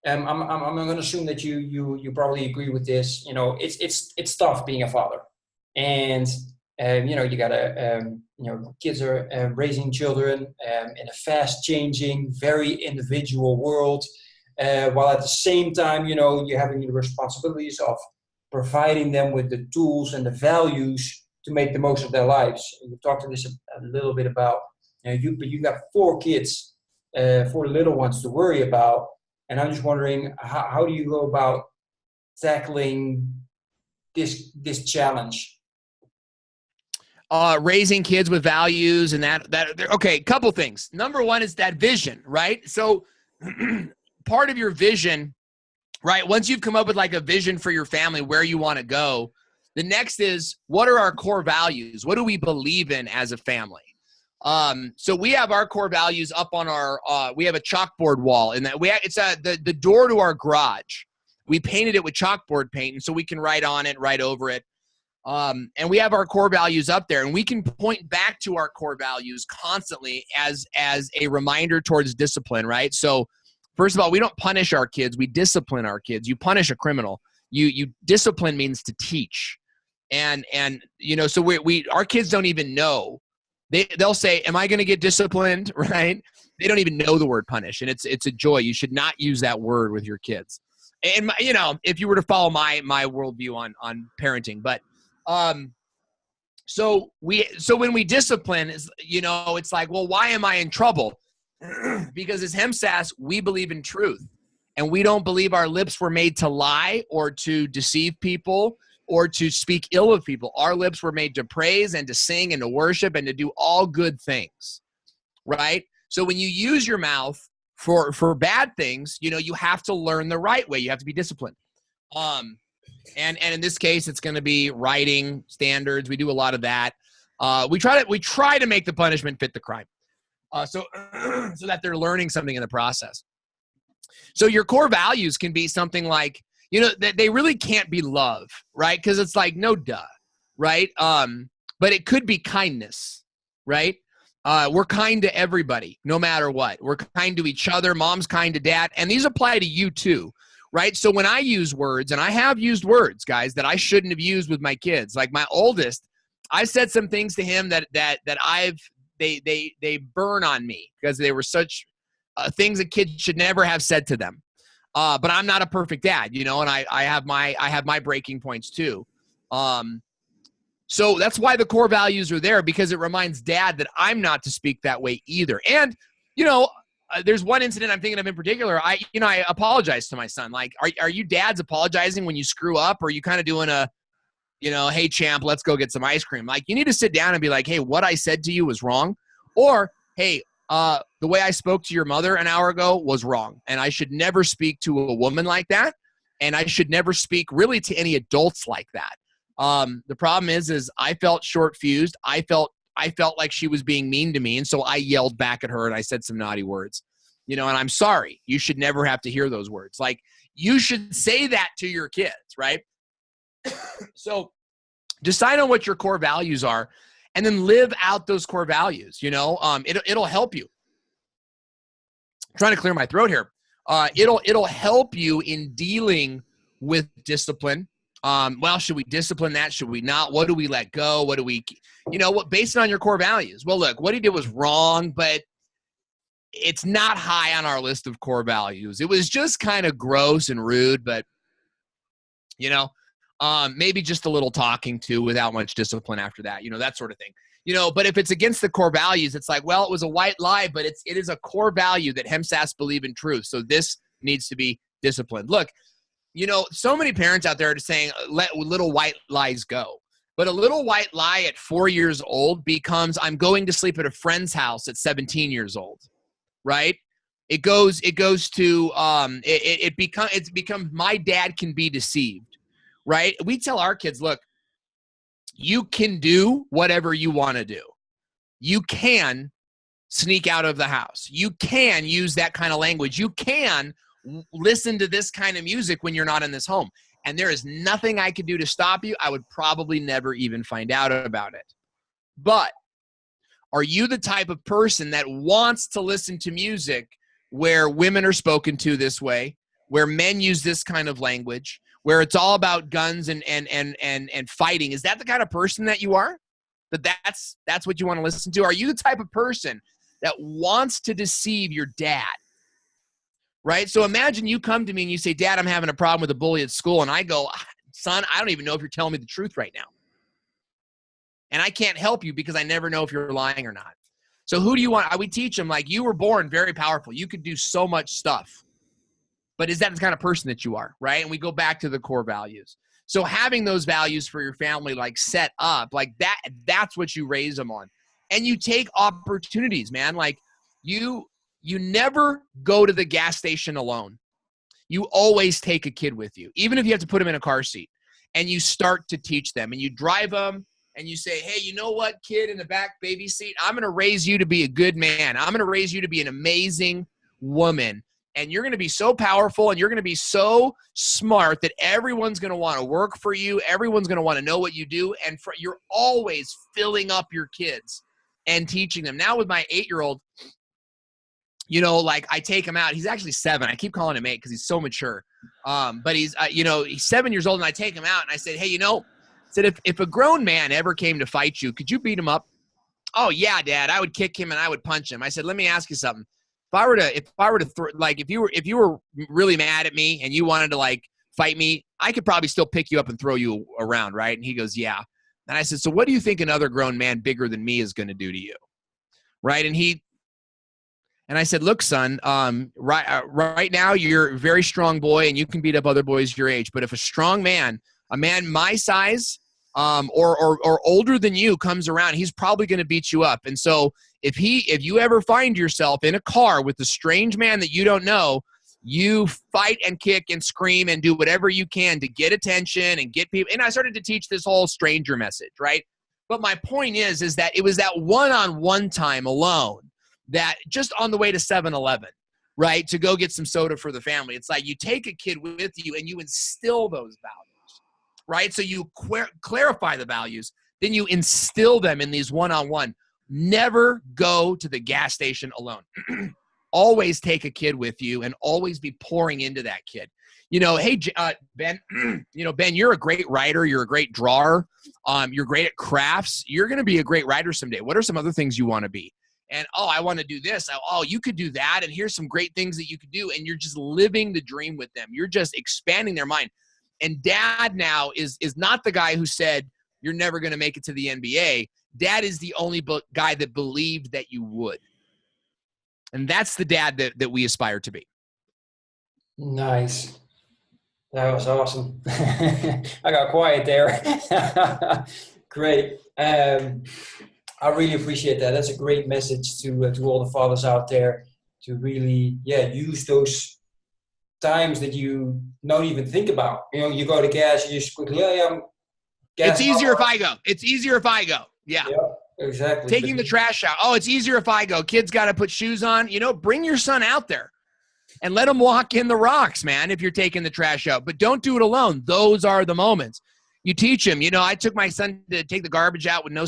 I'm going to assume that you probably agree with this. It's tough being a father, and you gotta kids are raising children in a fast changing, very individual world, while at the same time you're having the responsibilities of providing them with the tools and the values to make the most of their lives. You talked to this a little bit about you got 4 kids, 4 little ones to worry about. And I'm just wondering, how do you go about tackling this challenge? Raising kids with values and that okay, couple things. Number one is that vision, right? So part of your vision, right? Once you've come up with like a vision for your family, where you want to go, the next is, what are our core values? What do we believe in as a family? So we have our core values up on our, we have a chalkboard wall, and that it's the door to our garage. We painted it with chalkboard paint, and so we can write on it, write over it. And we have our core values up there, and we can point back to our core values constantly as a reminder towards discipline, right? So first of all, we don't punish our kids. We discipline our kids. You punish a criminal. You discipline means to teach. And so our kids don't even know. They'll say, am I going to get disciplined? Right? They don't even know the word punish. And it's a joy. You should not use that word with your kids. And, if you were to follow my worldview on parenting, but, so when we discipline, it's like, well, why am I in trouble? Because as Hemsaths, we believe in truth, and we don't believe our lips were made to lie or to deceive people or to speak ill of people. Our lips were made to praise and to sing and to worship and to do all good things, right? So when you use your mouth for bad things, you have to learn the right way. You have to be disciplined. And in this case, it's going to be writing standards. We do a lot of that. We try to make the punishment fit the crime, so that they're learning something in the process. So your core values can be something like, they really can't be love, right? Because it's like, no duh, right? But it could be kindness, right? We're kind to everybody, no matter what. We're kind to each other. Mom's kind to dad. And these apply to you too, right? So when I use words, and I have used words, guys, that I shouldn't have used with my kids, like my oldest, I said some things to him that they burn on me because they were such things that kids should never have said to them. But I'm not a perfect dad, and I have my breaking points too. So that's why the core values are there, because it reminds dad that I'm not to speak that way either. And, there's one incident I'm thinking of in particular. I apologize to my son. Like, are you dads apologizing when you screw up? Or are you kind of doing a, hey champ, let's go get some ice cream? Like, you need to sit down and be like, hey, what I said to you was wrong. Or, hey, the way I spoke to your mother an hour ago was wrong. And I should never speak to a woman like that. And I should never speak really to any adults like that. The problem is I felt short-fused. I felt like she was being mean to me. And so I yelled back at her and I said some naughty words, and I'm sorry. You should never have to hear those words. Like, you should say that to your kids, right? So decide on what your core values are and then live out those core values. It'll help you. I'm trying to clear my throat here. It'll help you in dealing with discipline. Well, should we discipline that? Should we not? What do we let go? What do we, based on your core values? Well, look, what he did was wrong, but it's not high on our list of core values. It was just kind of gross and rude, but, maybe just a little talking to without much discipline after that, that sort of thing. But if it's against the core values, it's like, well, it was a white lie, but it is a core value that Hemsaths believe in truth. So this needs to be disciplined. Look, so many parents out there are saying, let little white lies go. But a little white lie at 4 years old becomes, I'm going to sleep at a friend's house at 17 years old, right? It goes to, it becomes my dad can be deceived, right? We tell our kids, look, you can do whatever you want to do. You can sneak out of the house. You can use that kind of language. You can listen to this kind of music when you're not in this home. And there is nothing I could do to stop you. I would probably never even find out about it. But are you the type of person that wants to listen to music where women are spoken to this way, where men use this kind of language, where it's all about guns and fighting. Is that the kind of person that you are? That's what you want to listen to? Are you the type of person that wants to deceive your dad? Right? So imagine you come to me and you say, Dad, I'm having a problem with a bully at school. And I go, son, I don't even know if you're telling me the truth right now. And I can't help you because I never know if you're lying or not. So who do you want? We teach them, like, you were born very powerful. You could do so much stuff. But is that the kind of person that you are, right? And we go back to the core values. So having those values for your family, like, set up, like that's what you raise them on. And you take opportunities, man. Like, you never go to the gas station alone. You always take a kid with you, even if you have to put them in a car seat. And you start to teach them. And you drive them. And you say, hey, you know what, kid in the back baby seat? I'm going to raise you to be a good man. I'm going to raise you to be an amazing woman. And you're going to be so powerful and you're going to be so smart that everyone's going to want to work for you. Everyone's going to want to know what you do. And you're always filling up your kids and teaching them. Now with my 8-year-old, you know, like, I take him out. He's actually 7. I keep calling him 8 because he's so mature. But he's 7 years old, and I take him out and I said, hey, I said, if a grown man ever came to fight you, could you beat him up? Oh yeah, Dad, I would kick him and I would punch him. I said, let me ask you something. If you were really mad at me and you wanted to, like, fight me, I could probably still pick you up and throw you around, right? And he goes, yeah. And I said, so what do you think another grown man bigger than me is going to do to you? Right? And I said, look, son, right now you're a very strong boy and you can beat up other boys your age. But if a strong man, a man my size, or older than you, comes around, he's probably going to beat you up. And so if you ever find yourself in a car with a strange man that you don't know, you fight and kick and scream and do whatever you can to get attention and get people. And I started to teach this whole stranger message, right? But my point is that it was that one-on-one time alone, that just on the way to 7-Eleven, right, to go get some soda for the family. It's like you take a kid with you and you instill those values. Right? So you clarify the values, then you instill them in these one-on-one. Never go to the gas station alone. Always take a kid with you and always be pouring into that kid. Hey, Ben, Ben, you're a great writer. You're a great drawer. You're great at crafts. You're going to be a great writer someday. What are some other things you want to be? And, I want to do this. You could do that. And here's some great things that you could do. And you're just living the dream with them. You're just expanding their mind. And Dad now is not the guy who said, you're never going to make it to the NBA. Dad is the only guy that believed that you would. And that's the dad that we aspire to be. Nice. That was awesome. I got quiet there. Great. I really appreciate that. That's a great message to all the fathers out there to really, use those times that you don't even think about. You go to gas, you just quickly, gas. It's easier if I go. It's easier if I go. Yeah, exactly. Taking the trash out. Oh, it's easier if I go. Kids got to put shoes on. Bring your son out there and let him walk in the rocks, man, if you're taking the trash out. But don't do it alone. Those are the moments. You teach him. I took my son to take the garbage out with no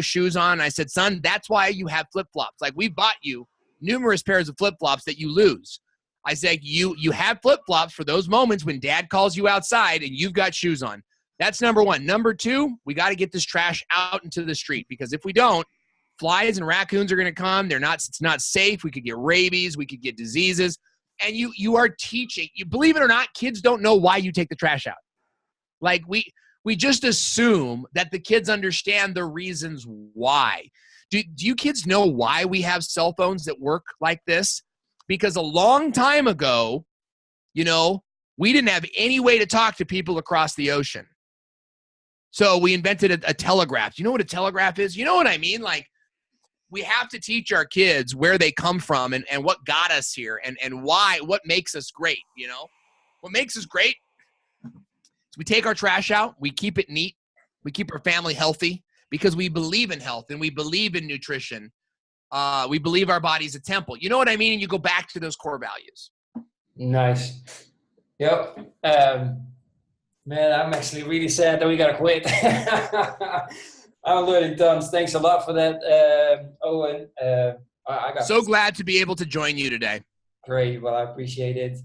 shoes on. I said, son, that's why you have flip-flops. Like, we bought you numerous pairs of flip-flops that you lose. I said, you have flip-flops for those moments when Dad calls you outside and you've got shoes on. That's number one. Number two, we got to get this trash out into the street, because if we don't, flies and raccoons are going to come. It's not safe. We could get rabies. We could get diseases. And you are teaching. You believe it or not, kids don't know why you take the trash out. Like, we just assume that the kids understand the reasons why. Do you kids know why we have cell phones that work like this? Because a long time ago, we didn't have any way to talk to people across the ocean. So we invented a telegraph. You know what a telegraph is? You know what I mean? Like, we have to teach our kids where they come from and what got us here and why, what makes us great, What makes us great is we take our trash out, we keep it neat, we keep our family healthy because we believe in health and we believe in nutrition. We believe our body's a temple. You know what I mean? And you go back to those core values. Nice. Yep. Man, I'm actually really sad that we got to quit. I'm learning tons. Thanks a lot for that, Owen. I got so glad to be able to join you today. Great. Well, I appreciate it.